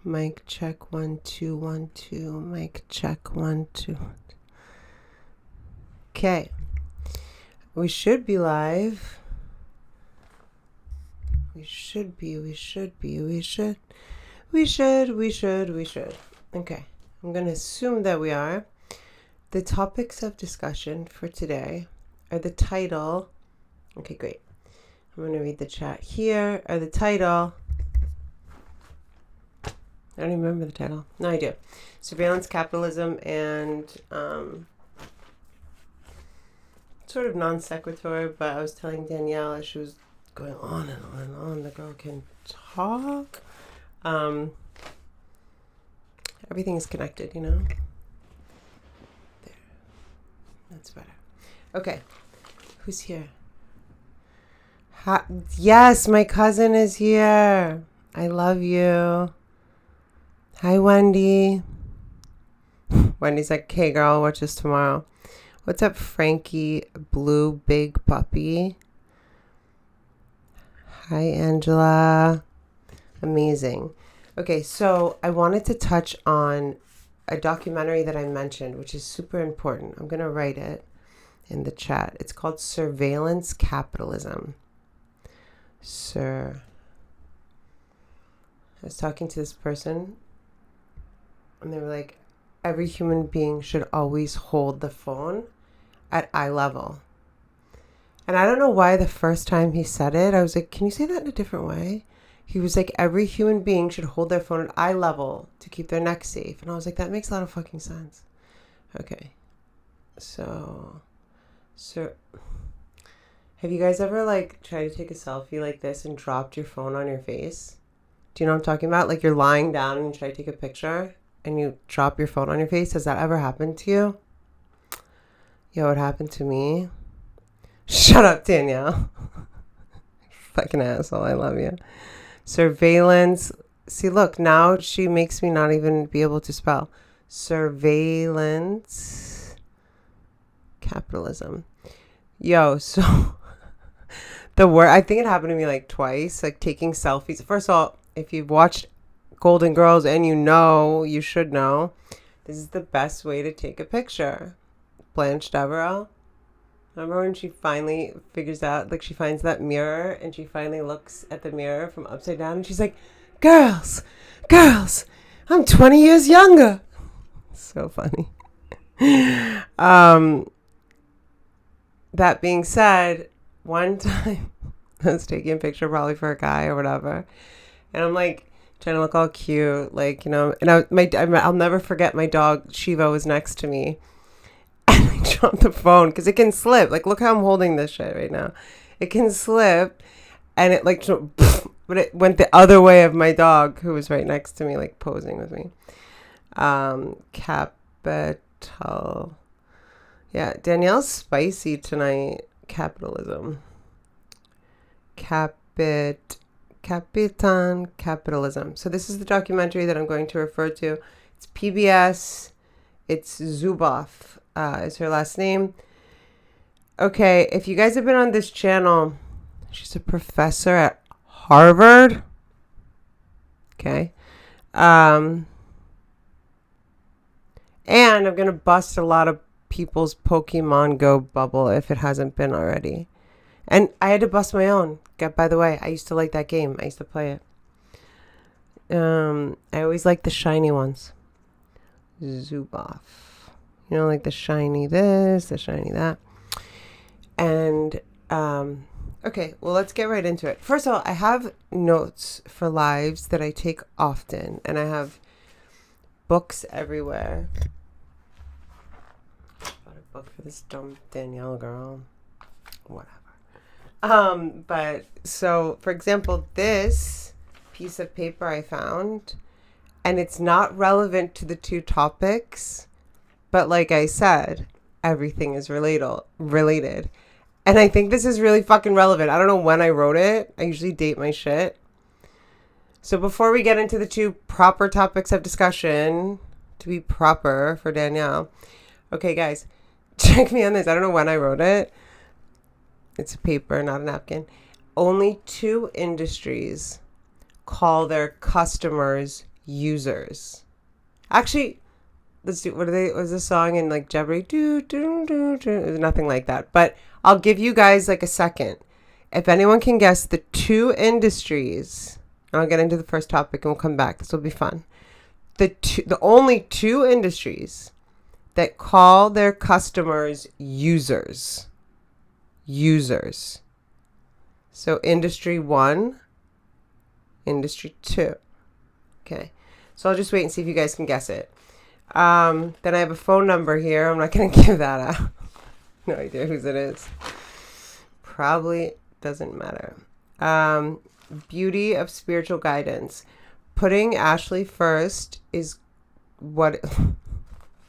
Mic check 1 2 1 2. Mic check 1 2. Okay. We should be live. We should be. Okay. I'm going to assume that we are. The topics of discussion for today are the title. Okay, great. I'm going to read the chat here. Are the title. I don't even remember the title. No, I do. Surveillance, Capitalism, and sort of non sequitur, but I was telling Danielle as she was going on and on and on, the girl can talk. Everything is connected, you know? There. That's better. Okay. Who's here? Yes, my cousin is here. I love you. Hi, Wendy. Wendy's like, hey, girl, watch this tomorrow. What's up, Frankie Blue Big Puppy? Hi, Angela. Amazing. Okay, so I wanted to touch on a documentary that I mentioned, which is super important. I'm going to write it in the chat. It's called Surveillance Capitalism. I was talking to this person, and they were like, every human being should always hold the phone at eye level. And I don't know why the first time he said it, I was like, can you say that in a different way? He was like, every human being should hold their phone at eye level to keep their neck safe. And I was like, that makes a lot of fucking sense. Okay. So have you guys ever like tried to take a selfie like this and dropped your phone on your face? Do you know what I'm talking about? Like you're lying down and you try to take a picture and you drop your phone on your face. Has that ever happened to you? Yo, it happened to me. Shut up, Danielle. Fucking asshole. I love you. Surveillance. See, look, now she makes me not even be able to spell. Surveillance. Capitalism. Yo, so the word, I think it happened to me like twice, like taking selfies. First of all, if you've watched Golden Girls and you should know, this is the best way to take a picture. Blanche Devereaux. Remember when she finally figures out, like she finds that mirror and she finally looks at the mirror from upside down and she's like, girls, I'm 20 years younger. So funny. That being said, one time I was taking a picture probably for a guy or whatever. And I'm like trying to look all cute, like, you know, and I'll never forget my dog Shiva was next to me. And I dropped the phone because it can slip. Like, look how I'm holding this shit right now. It can slip. And it like, but it went the other way of my dog who was right next to me, like posing with me. Capital. Yeah, Danielle's spicy tonight. Capitalism. Capitalism. So this is the documentary that I'm going to refer to. It's PBS. It's Zuboff is her last name. Okay, if you guys have been on this channel, she's a professor at Harvard. Okay. And I'm going to bust a lot of people's Pokemon Go bubble if it hasn't been already. And I had to bust my own. By the way, I used to like that game. I used to play it. I always liked the shiny ones. Zuboff. You know, like the shiny this, the shiny that. And, okay, well, let's get right into it. First of all, I have notes for lives that I take often. And I have books everywhere. Bought a book for this dumb Danielle girl. Whatever. But so, for example, this piece of paper I found, and it's not relevant to the two topics, but like I said, everything is related. And I think this is really fucking relevant. I don't know when I wrote it. I usually date my shit. So before we get into the two proper topics of discussion, to be proper for Danielle, okay, guys, check me on this. I don't know when I wrote it. It's a paper, not a napkin. Only 2 industries call their customers users. Actually, let's do, what are they, was a song in like Jeopardy? There's nothing like that. But I'll give you guys like a second. If anyone can guess the two industries, and I'll get into the first topic and we'll come back. This will be fun. The only two industries that call their customers users. Users. So industry 1, industry 2. Okay. So I'll just wait and see if you guys can guess it. Then I have a phone number here. I'm not going to give that out. No idea whose it is. Probably doesn't matter. Beauty of spiritual guidance. Putting Ashley first is what...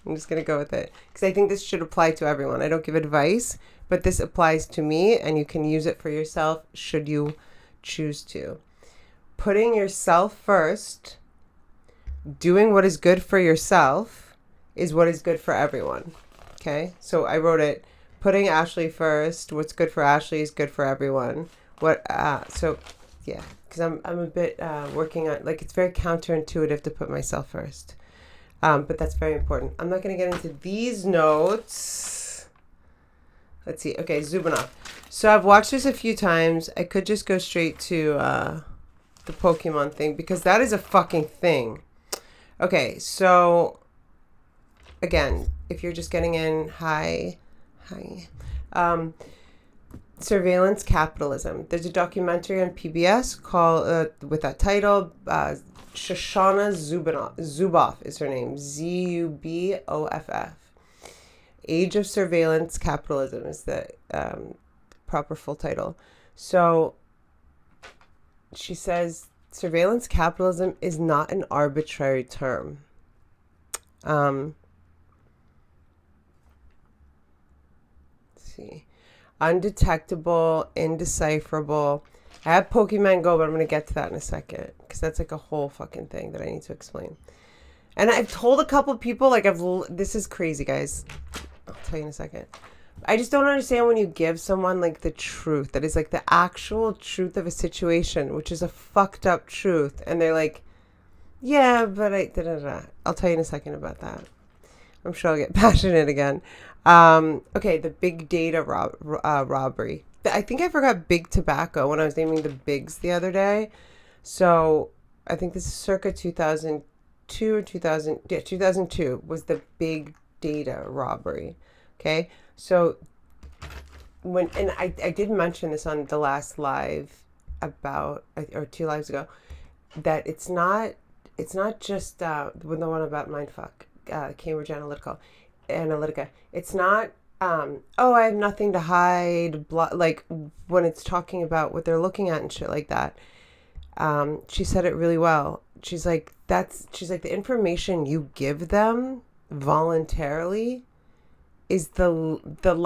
I'm just going to go with it. Because I think this should apply to everyone. I don't give advice, but this applies to me, and you can use it for yourself should you choose to. Putting yourself first, doing what is good for yourself, is what is good for everyone. Okay? So I wrote it, putting Ashley first, what's good for Ashley is good for everyone. So, yeah. Because I'm a bit working on, like, it's very counterintuitive to put myself first. But that's very important. I'm not going to get into these notes. Let's see. Okay, Zubinov. So I've watched this a few times. I could just go straight to the Pokemon thing because that is a fucking thing. Okay, so again, if you're just getting in, hi. Surveillance Capitalism. There's a documentary on PBS called with that title. Shoshana Zuboff is her name. Zuboff. Age of Surveillance Capitalism is the proper full title. So she says surveillance capitalism is not an arbitrary term. Let's see. Undetectable, indecipherable. I have Pokemon Go, but I'm going to get to that in a second because that's like a whole fucking thing that I need to explain. And I've told a couple of people, like, this is crazy, guys. I'll tell you in a second. I just don't understand when you give someone, like, the truth. That is, like, the actual truth of a situation, which is a fucked up truth. And they're like, yeah, but I'll tell you in a second about that. I'm sure I'll get passionate again. Okay, the big data robbery. I think I forgot big tobacco when I was naming the bigs the other day. So I think this is circa 2002 or 2000. Yeah, 2002 was the big data robbery. Okay, so I did mention this on the last live or 2 lives ago, that it's not just the one about mindfuck, Cambridge Analytica. It's not I have nothing to hide, like when it's talking about what they're looking at and shit like that. She said it really well. She's like the information you give them voluntarily is what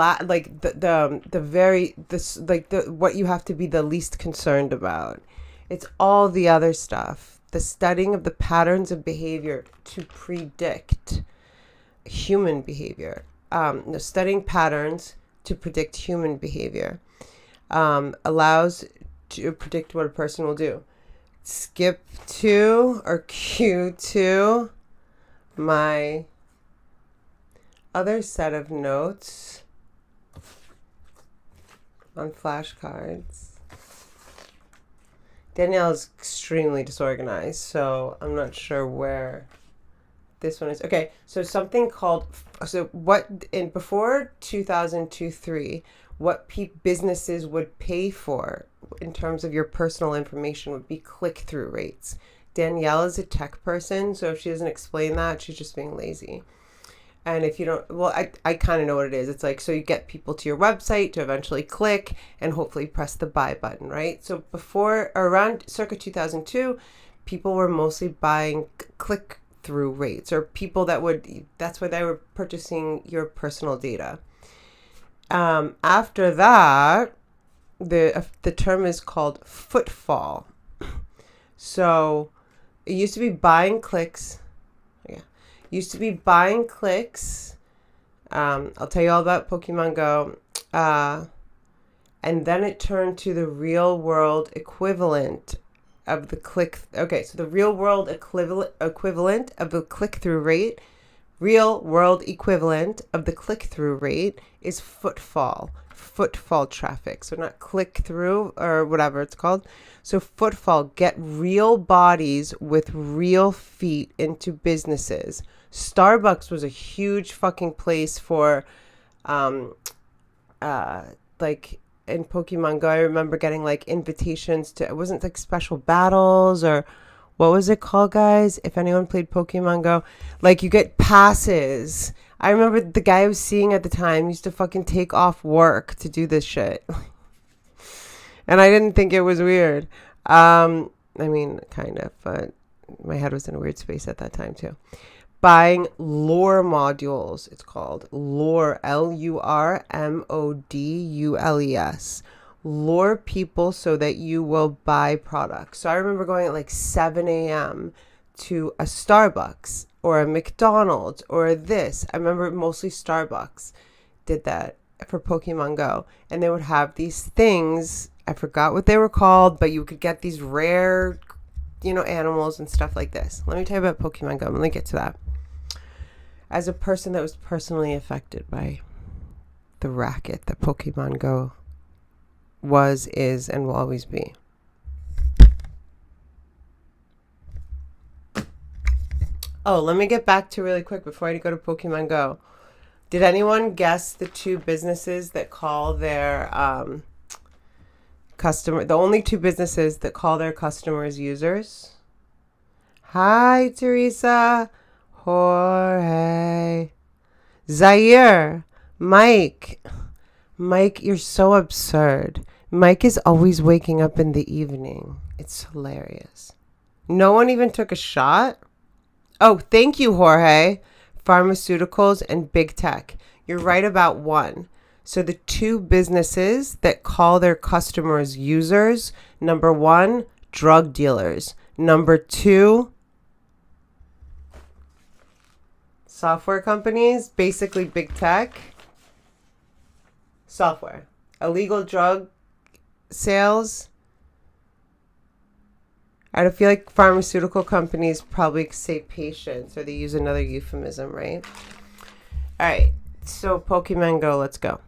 you have to be the least concerned about. It's all the other stuff. The studying of the patterns of behavior to predict human behavior. Studying patterns to predict human behavior allows to predict what a person will do. Skip to or cue to my other set of notes on flashcards. Danielle is extremely disorganized, so I'm not sure where this one is. Okay, so something called, before 2002-3, what businesses would pay for in terms of your personal information would be click-through rates. Danielle is a tech person, so if she doesn't explain that, she's just being lazy. And if you don't, well, I kind of know what it is. It's like, so you get people to your website to eventually click and hopefully press the buy button, right? So around circa 2002, people were mostly buying click-through rates, or people that's why they were purchasing your personal data. After that, the term is called footfall. So it used to be buying clicks. I'll tell you all about Pokemon Go. And then it turned to the real world equivalent of the so the real world equivalent of the click-through rate, real world equivalent of the click-through rate is footfall traffic. So not click-through or whatever it's called. So footfall, get real bodies with real feet into businesses. Starbucks was a huge fucking place for, like in Pokemon Go, I remember getting like invitations to, it wasn't like special battles or what was it called, guys? If anyone played Pokemon Go, like you get passes. I remember the guy I was seeing at the time used to fucking take off work to do this shit. And I didn't think it was weird. I mean, kind of, but my head was in a weird space at that time too. Buying lure modules. It's called lure, LURMODULES. Lure people so that you will buy products. So I remember going at like 7 a.m. to a Starbucks or a McDonald's or this. I remember mostly Starbucks did that for Pokemon Go. And they would have these things. I forgot what they were called, but you could get these rare, animals and stuff like this. Let me tell you about Pokemon Go. I'm going to get to that. As a person that was personally affected by the racket that Pokemon Go was, is, and will always be. Oh, let me get back to really quick before I go to Pokemon Go. Did anyone guess the two businesses that call their the only two businesses that call their customers users? Hi, Teresa. Jorge, Zaire, Mike, you're so absurd. Mike is always waking up in the evening. It's hilarious. No one even took a shot. Oh, thank you, Jorge. Pharmaceuticals and big tech. You're right about one. So the two businesses that call their customers users, number one, drug dealers. Number two, software companies, basically big tech, software, illegal drug sales. I feel like pharmaceutical companies probably say patients, or they use another euphemism, right? All right, so Pokemon Go, let's go.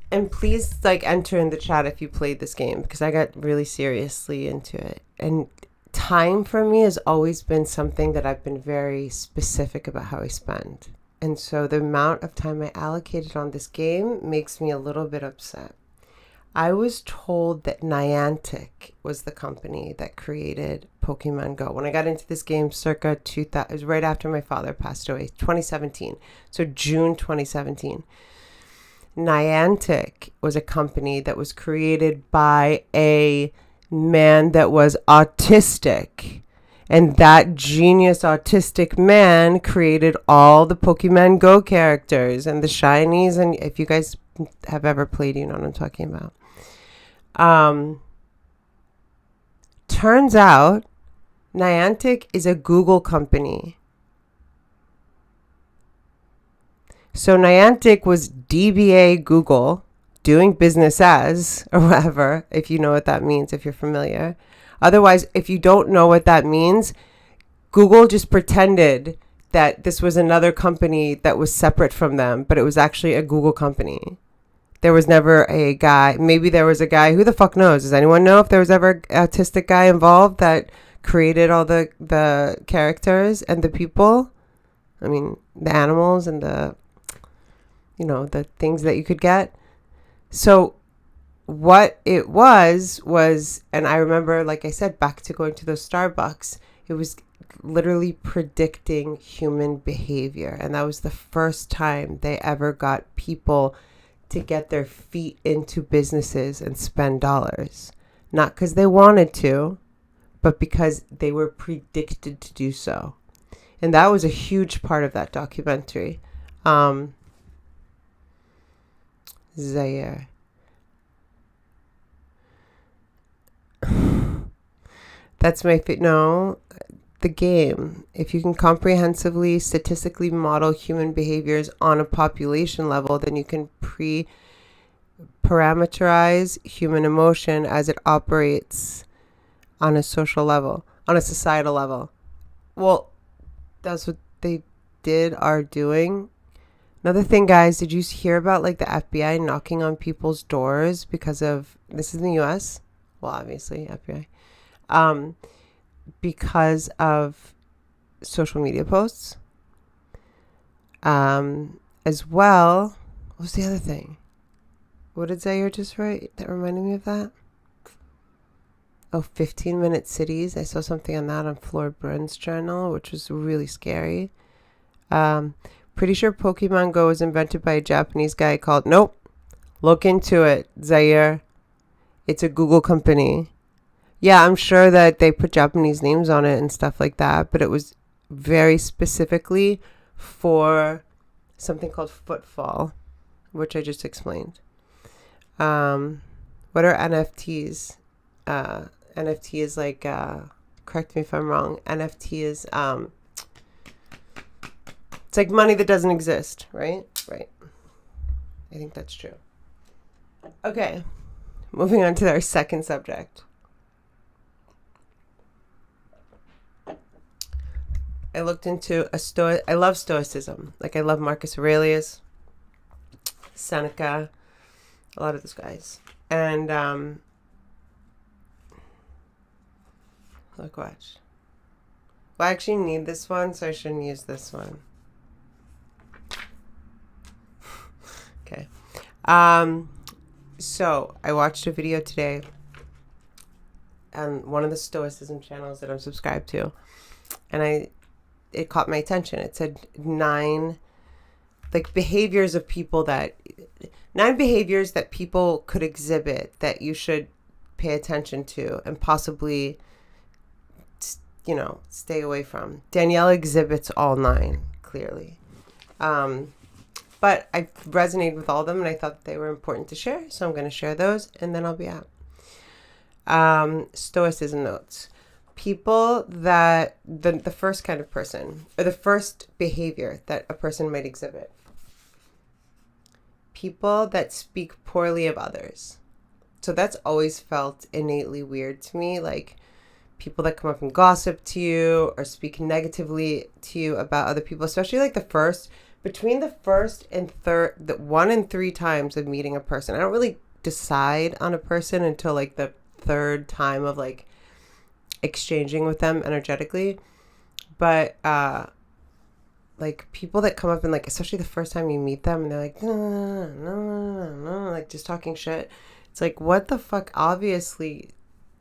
And please enter in the chat if you played this game, because I got really seriously into it. And time for me has always been something that I've been very specific about how I spend. And so the amount of time I allocated on this game makes me a little bit upset. I was told that Niantic was the company that created Pokemon Go. When I got into this game circa 2000, it was right after my father passed away, 2017. So June 2017. Niantic was a company that was created by a man that was autistic, and that genius autistic man created all the Pokemon Go characters and the shinies. And if you guys have ever played, you know what I'm talking about. Turns out Niantic is a Google company. So Niantic was DBA Google, doing business as, or whatever, if you know what that means, if you're familiar. Otherwise, if you don't know what that means, Google just pretended that this was another company that was separate from them, but it was actually a Google company. There was never a guy, maybe there was a guy, who the fuck knows? Does anyone know if there was ever an autistic guy involved that created all the characters and the people? I mean, the animals and the things that you could get. So what it was, and I remember, like I said, back to going to those Starbucks, it was literally predicting human behavior. And that was the first time they ever got people to get their feet into businesses and spend dollars. Not because they wanted to, but because they were predicted to do so. And that was a huge part of that documentary. Zaire. That's my no, the game. If you can comprehensively, statistically model human behaviors on a population level, then you can parameterize human emotion as it operates on a social level, on a societal level. Well, that's what they are doing. Another thing, guys, did you hear about like the FBI knocking on people's doors because of, this is in the US? Well, obviously, FBI. Because of social media posts. As well, what was the other thing? What did Zaire just write that reminded me of that? Oh, 15-minute cities. I saw something on that on Flora Brun's journal, which was really scary. Pretty sure Pokemon Go was invented by a Japanese guy called... Nope. Look into it, Zaire. It's a Google company. Yeah, I'm sure that they put Japanese names on it and stuff like that, but it was very specifically for something called footfall, which I just explained. What are NFTs? NFT is like, correct me if I'm wrong, NFT is, it's like money that doesn't exist, right? Right. I think that's true. Okay. Moving on to our second subject. I looked into I love Stoicism. Like, I love Marcus Aurelius, Seneca, a lot of those guys. And, look, watch. Well, I actually need this one, so I shouldn't use this one. Okay. So I watched a video today on one of the Stoicism channels that I'm subscribed to, and it caught my attention. It said 9 behaviors that people could exhibit that you should pay attention to and possibly, stay away from. Danielle exhibits all 9, clearly. But I resonated with all of them, and I thought they were important to share, so I'm going to share those, and then I'll be out. Stoicism notes. People that, the first kind of person, or the first behavior that a person might exhibit. People that speak poorly of others. So that's always felt innately weird to me, like people that come up and gossip to you or speak negatively to you about other people, especially like between the first and third, the 1 and 3 times of meeting a person. I don't really decide on a person until like the third time of like exchanging with them energetically. But like people that come up and like, especially the first time you meet them and they're like, no, like just talking shit. It's like, what the fuck? Obviously,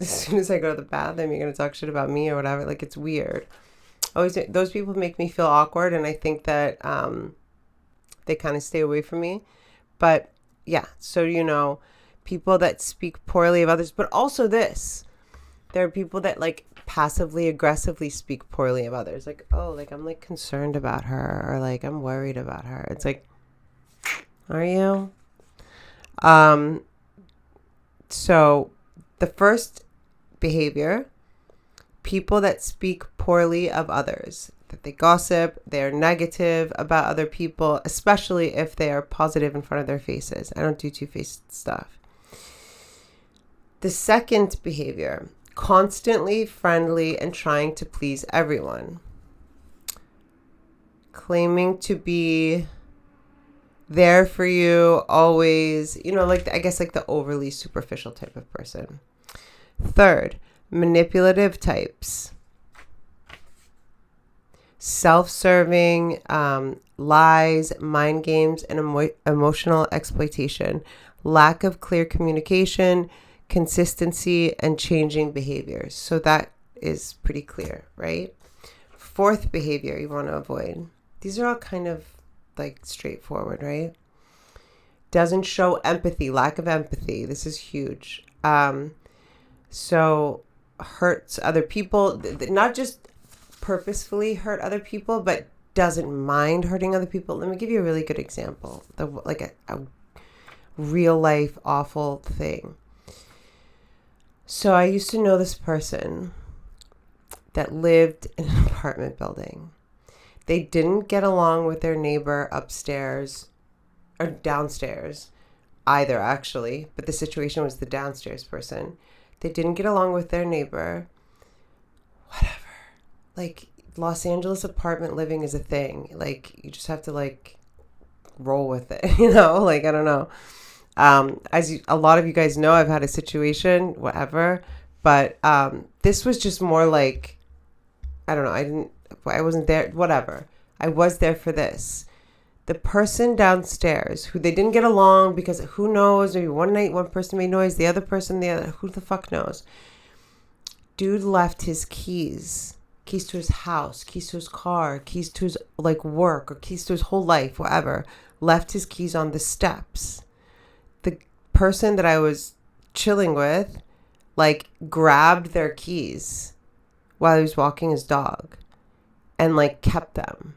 as soon as I go to the bathroom, you're going to talk shit about me or whatever. Like, it's weird. Always, those people make me feel awkward, and I think that they kind of stay away from me. But yeah, so people that speak poorly of others, but also there are people that like passively aggressively speak poorly of others, like, oh, like I'm like concerned about her, or like I'm worried about her. It's like, are you? So the first behavior, people that speak poorly of others, that they gossip, they're negative about other people, especially if they are positive in front of their faces. I don't do two-faced stuff. The second behavior, constantly friendly and trying to please everyone. Claiming to be there for you always, like, I guess like the overly superficial type of person. Third, manipulative types. Self-serving, lies, mind games, and emotional exploitation. Lack of clear communication, consistency, and changing behaviors. So that is pretty clear, right? Fourth behavior you want to avoid. These are all kind of like straightforward, right? Doesn't show empathy, lack of empathy. This is huge. So hurts other people, not just purposefully hurt other people, but doesn't mind hurting other people. Let me give you a really good example. Like a real life awful thing. So I used to know this person that lived in an apartment building. They didn't get along with their neighbor upstairs or downstairs. either, actually, but the situation was the downstairs person. They didn't get along with their neighbor. Whatever. Like, Los Angeles apartment living is a thing. Like, you just have to, like, roll with it, you know? Like, I don't know. A lot of you guys know, I've had a situation, whatever. But this was just more like, I don't know. I wasn't there, whatever. I was there for this. The person downstairs who they didn't get along because who knows, maybe one night one person made noise, the other person, who the fuck knows. Dude left his keys to his house, keys to his car, keys to his like work, or keys to his whole life, whatever. Left his keys on the steps. The person that I was chilling with, like, grabbed their keys while he was walking his dog and, like, kept them.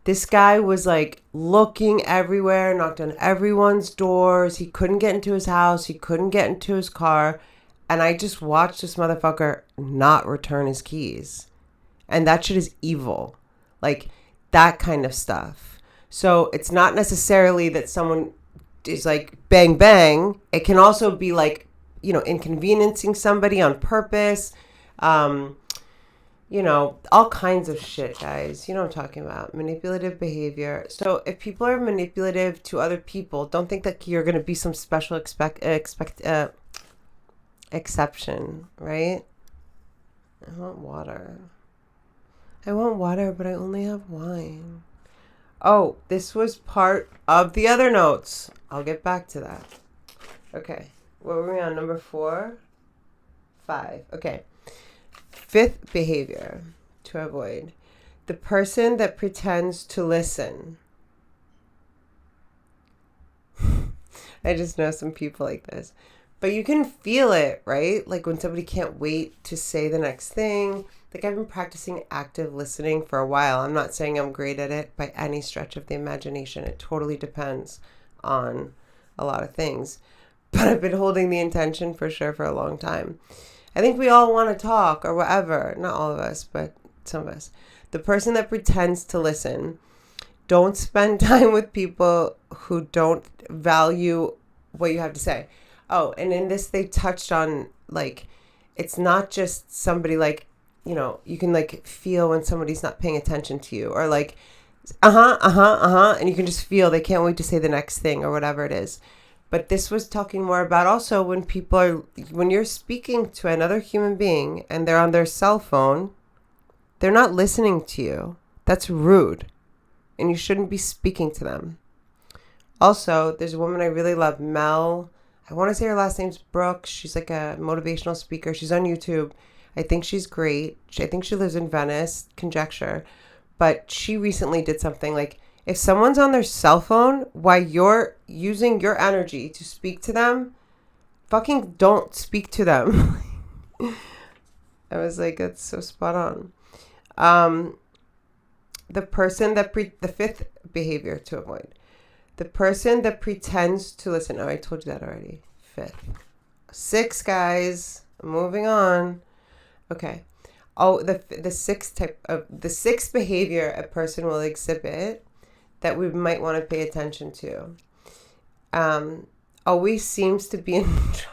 This guy was, like, looking everywhere, knocked on everyone's doors. He couldn't get into his house. He couldn't get into his car. And I just watched this motherfucker not return his keys. And that shit is evil. Like, that kind of stuff. So it's not necessarily that someone is, like, bang, bang. It can also be, like, you know, inconveniencing somebody on purpose. You know, all kinds of shit, guys. You know what I'm talking about. Manipulative behavior. So if people are manipulative to other people, don't think that you're going to be some special exception, right? I want water. But I only have wine. Oh, this was part of the other notes. I'll get back to that. Okay. What were we on? Number 4? 5. Okay. 5th behavior to avoid. The person that pretends to listen. I just know some people like this. But you can feel it, right? Like when somebody can't wait to say the next thing. Like, I've been practicing active listening for a while. I'm not saying I'm great at it by any stretch of the imagination. It totally depends on a lot of things. But I've been holding the intention for sure for a long time. I think we all want to talk or whatever. Not all of us, but some of us. The person that pretends to listen. Don't spend time with people who don't value what you have to say. Oh, and in this, they touched on, like, it's not just somebody, like, you know, you can, like, feel when somebody's not paying attention to you, or like, and you can just feel they can't wait to say the next thing or whatever it is. But this was talking more about also when you're speaking to another human being and they're on their cell phone, they're not listening to you. That's rude. And you shouldn't be speaking to them. Also, there's a woman I really love, Mel. I want to say her last name's Brooks. She's like a motivational speaker. She's on YouTube. I think she's great. I think she lives in Venice, conjecture. But she recently did something like, if someone's on their cell phone while you're using your energy to speak to them, fucking don't speak to them. I was like, that's so spot on. The person that the 5th behavior to avoid. The person that pretends to listen. Oh, I told you that already. 5th. 6, guys. Moving on. Okay. Oh, the 6th behavior a person will exhibit that we might want to pay attention to. Always seems to be in trouble.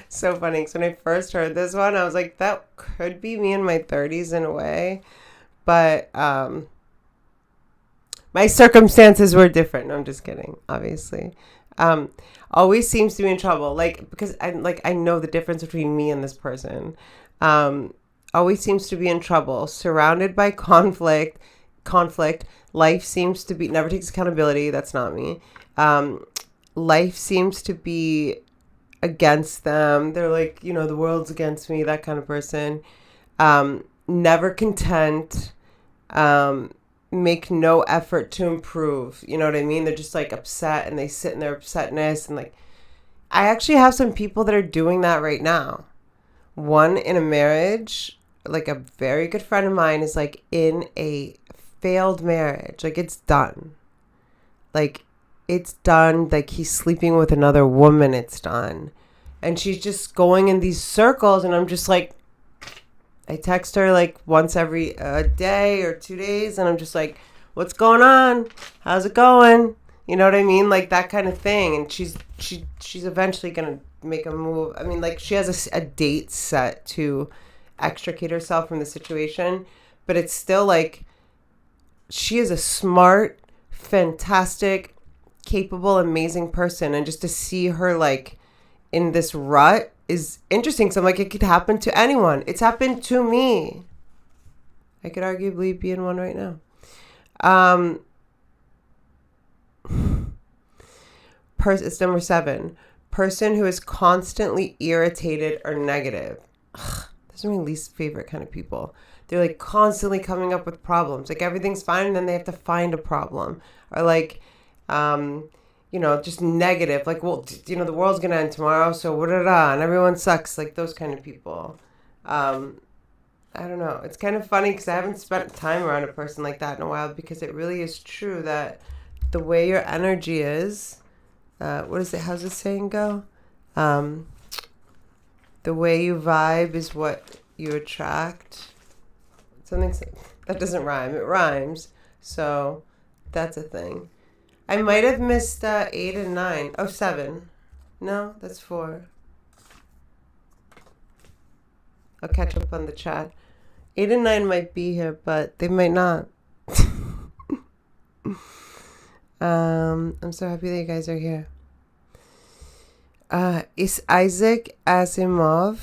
So funny. So when I first heard this one, I was like, that could be me in my 30s in a way. But my circumstances were different. No, I'm just kidding, obviously. Always seems to be in trouble. Like, because I know the difference between me and this person. Always seems to be in trouble. Surrounded by conflict. Life seems to be, never takes accountability. That's not me. Life seems to be against them. They're like, you know, the world's against me, that kind of person. Never content. Make no effort to improve. You know what I mean? They're just like upset and they sit in their upsetness. And like, I actually have some people that are doing that right now. One in a marriage, like a very good friend of mine is like in a failed marriage. Like, it's done. Like, it's done. Like, he's sleeping with another woman. It's done. And she's just going in these circles. And I'm just like, I text her like once every day or 2 days. And I'm just like, what's going on? How's it going? You know what I mean? Like that kind of thing. And she's eventually gonna make a move. I mean, like she has a date set to extricate herself from the situation, but it's still like she is a smart, fantastic, capable, amazing person, and just to see her like in this rut is interesting. So I'm like, it could happen to anyone. It's happened to me. I could arguably be in one right now. It's number 7. Person who is constantly irritated or negative. Ugh, those are my least favorite kind of people. They're like constantly coming up with problems. Like everything's fine and then they have to find a problem. Or like, just negative. Like, well, the world's going to end tomorrow. So da and everyone sucks. Like those kind of people. I don't know. It's kind of funny because I haven't spent time around a person like that in a while, because it really is true that the way your energy is, what is it? How's the saying go? The way you vibe is what you attract. Something that doesn't rhyme. It rhymes. So that's a thing. I might have missed 8 and 9. Oh, 7. No, that's 4. I'll catch up on the chat. 8 and 9 might be here, but they might not. I'm so happy that you guys are here. Is Isaac Asimov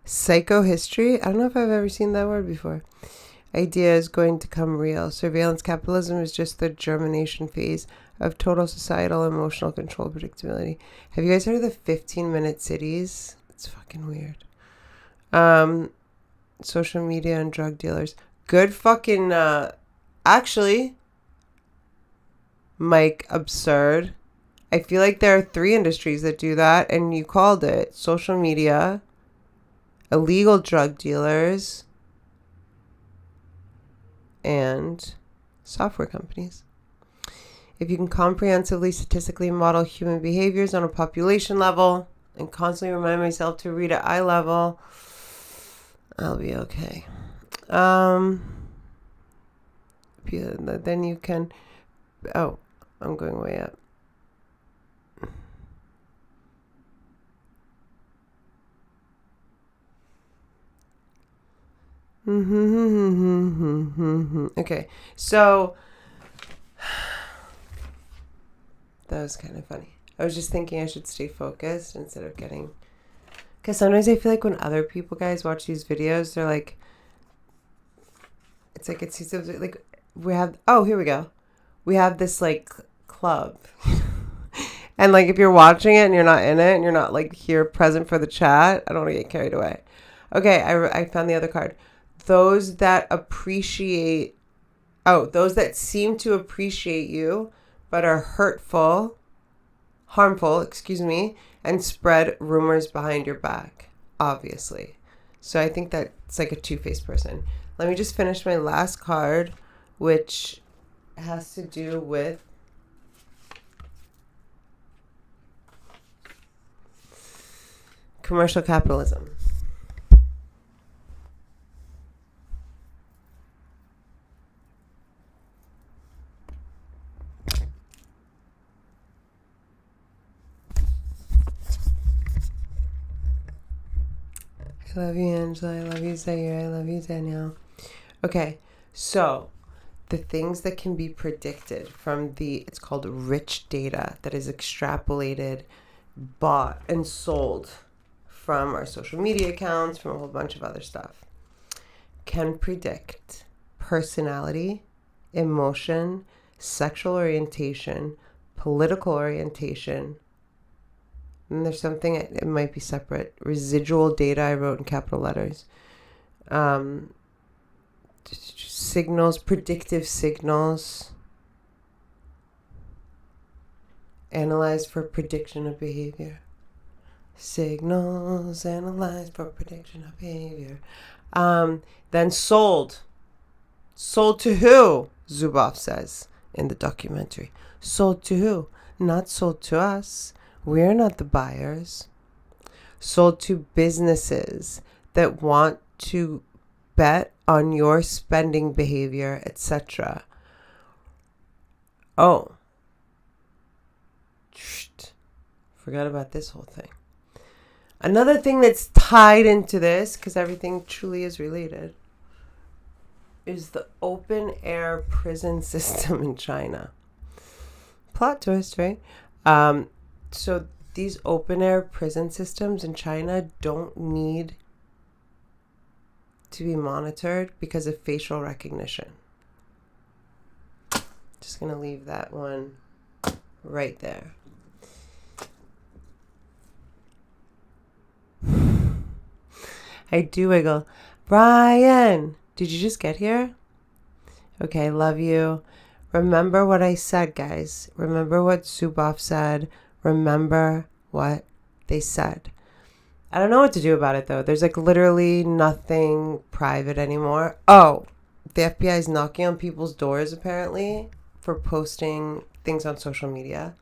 psychohistory? I don't know if I've ever seen that word before. Idea is going to come real. Surveillance capitalism is just the germination phase of total societal emotional control predictability. Have you guys heard of the 15-minute cities? It's fucking weird. Social media and drug dealers. Good fucking, actually, Mike, absurd. I feel like there are 3 industries that do that, and you called it social media, illegal drug dealers, and software companies. If you can comprehensively, statistically model human behaviors on a population level and constantly remind myself to read at eye level, I'll be okay. Then you can... Oh, I'm going way up. Okay, so that was kind of funny. I was just thinking I should stay focused instead of getting... Because sometimes I feel like when other people, guys, watch these videos, they're like... It's like it seems like we have... Oh, here we go. We have this, like, club. And, like, if you're watching it and you're not in it and you're not, like, here present for the chat, I don't want to get carried away. Okay, I found the other card. Those that appreciate... Oh, those that seem to appreciate you but are harmful, and spread rumors behind your back, obviously. So I think that's like a two-faced person. Let me just finish my last card, which has to do with commercial capitalism. I love you, Angela. I love you, Zaire. I love you, Danielle. Okay, so the things that can be predicted from it's called rich data that is extrapolated, bought, and sold from our social media accounts, from a whole bunch of other stuff, can predict personality, emotion, sexual orientation, political orientation. And there's something, it might be separate. Residual data I wrote in capital letters. Signals, predictive signals. Analyzed for prediction of behavior. Signals analyzed for prediction of behavior. Then sold. Sold to who? Zuboff says in the documentary. Sold to who? Not sold to us. We're not the buyers. Sold to businesses that want to bet on your spending behavior, etc. Oh. Forgot about this whole thing. Another thing that's tied into this, because everything truly is related, is the open air prison system in China. Plot twist, right? So these open air prison systems in China don't need to be monitored because of facial recognition. Just gonna leave that one right there. I do wiggle. Brian, did you just get here? Okay, love you. Remember what I said, guys. Remember what Zuboff said. Remember what they said. I don't know what to do about it, though. There's like literally nothing private anymore. Oh, the FBI is knocking on people's doors, apparently, for posting things on social media.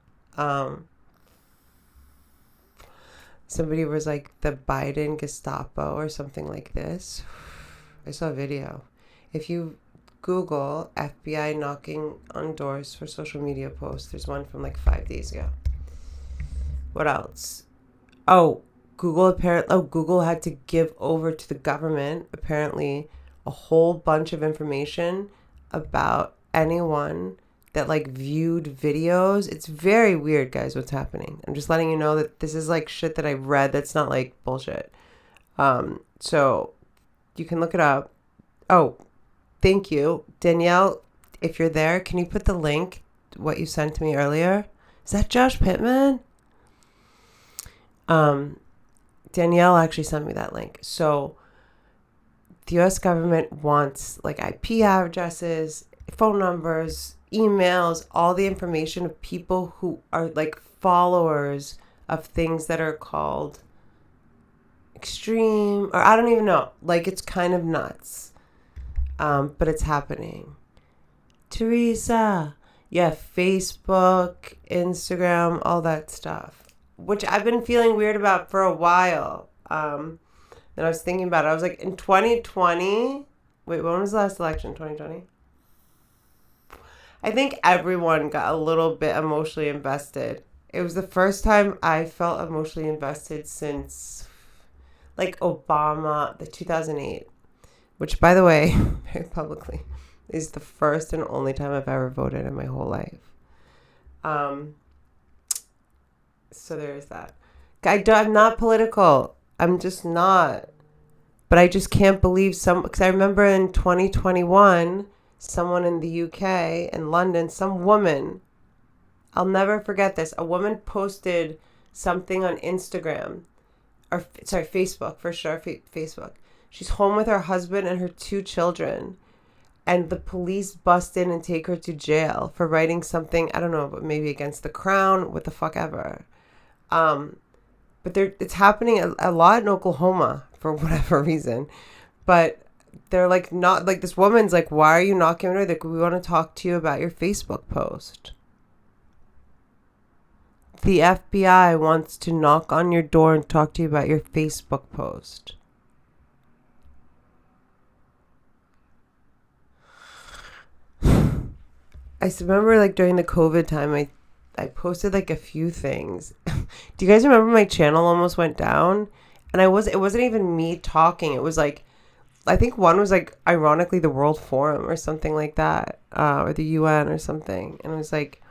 Somebody was like the Biden Gestapo or something like this. I saw a video. If you Google FBI knocking on doors for social media posts, there's one from like 5 days ago. What else? Oh, Google had to give over to the government, apparently, a whole bunch of information about anyone that like viewed videos. It's very weird, guys, what's happening. I'm just letting you know that this is like shit that I read that's not like bullshit. So you can look it up. Oh, thank you. Danielle, if you're there, can you put the link, what you sent to me earlier? Is that Josh Pittman? Danielle actually sent me that link. So the US government wants like IP addresses, phone numbers, emails, all the information of people who are like followers of things that are called extreme, or I don't even know. Like, it's kind of nuts. But it's happening. Teresa. Yeah, Facebook, Instagram, all that stuff. Which I've been feeling weird about for a while. And I was thinking about it. I was like, in 2020... Wait, when was the last election? 2020? I think everyone got a little bit emotionally invested. It was the first time I felt emotionally invested since, like, Obama, the 2008. Which, by the way, very publicly, is the first and only time I've ever voted in my whole life. So there is that. I'm not political. I'm just not. But I just can't believe because I remember in 2021, someone in the UK, in London, some woman, I'll never forget this, a woman posted something on Instagram, Facebook, for sure, Facebook. She's home with her husband and her 2 children, and the police bust in and take her to jail for writing something, I don't know, but maybe against the crown, what the fuck ever. But it's happening a lot in Oklahoma for whatever reason. But they're like, not like, this woman's like, why are you knocking on her? Like, we want to talk to you about your Facebook post. The FBI wants to knock on your door and talk to you about your Facebook post. I remember like during the COVID time, I posted like a few things. Do you guys remember my channel almost went down? And it wasn't even me talking. It was like, I think one was like, ironically, the World Forum or something like that, or the UN or something. And it was like,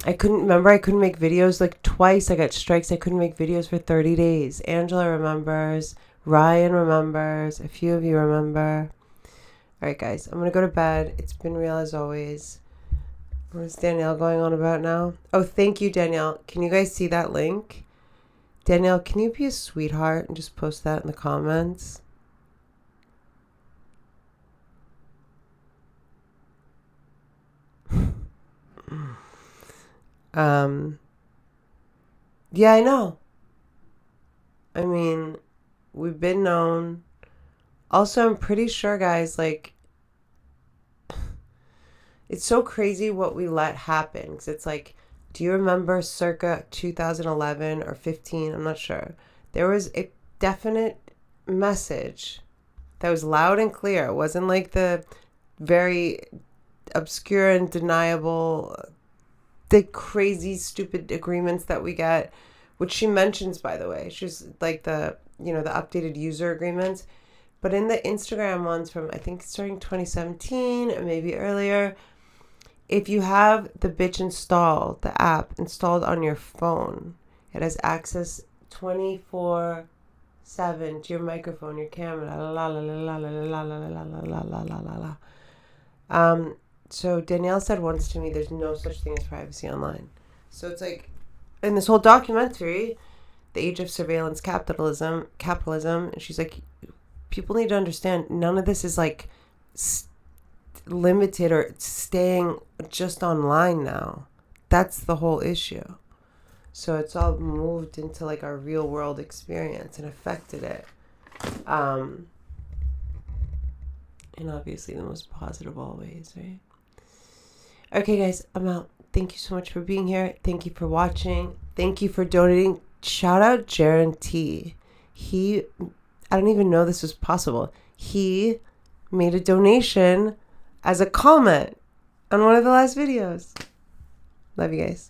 I couldn't make videos. Like twice I got strikes. I couldn't make videos for 30 days. Angela remembers. Ryan remembers. A few of you remember. All right, guys, I'm going to go to bed. It's been real as always. What is Danielle going on about now? Oh, thank you, Danielle. Can you guys see that link? Danielle, can you be a sweetheart and just post that in the comments? Yeah, I know. I mean, we've been known. Also, I'm pretty sure, guys, like, it's so crazy what we let happen. Because it's like, do you remember circa 2011 or 15? I'm not sure. There was a definite message that was loud and clear. It wasn't like the very obscure and deniable, the crazy, stupid agreements that we get, which she mentions, by the way. She's like the updated user agreements. But in the Instagram ones from, I think, starting 2017 or maybe earlier, if you have the bitch installed, the app installed on your phone, it has access 24/7 to your microphone, your camera, la la la la la la la la la la la la la la. So Danielle said once to me, there's no such thing as privacy online. So it's like, in this whole documentary, The Age of Surveillance Capitalism, and she's like, people need to understand none of this is like limited or staying just online now. That's the whole issue. So it's all moved into like our real world experience and affected it. And obviously the most positive always, right? Okay, guys, I'm out. Thank you so much for being here. Thank you for watching. Thank you for donating. Shout out Jaron T. I don't even know this was possible. He made a donation as a comment on one of the last videos. Love you guys.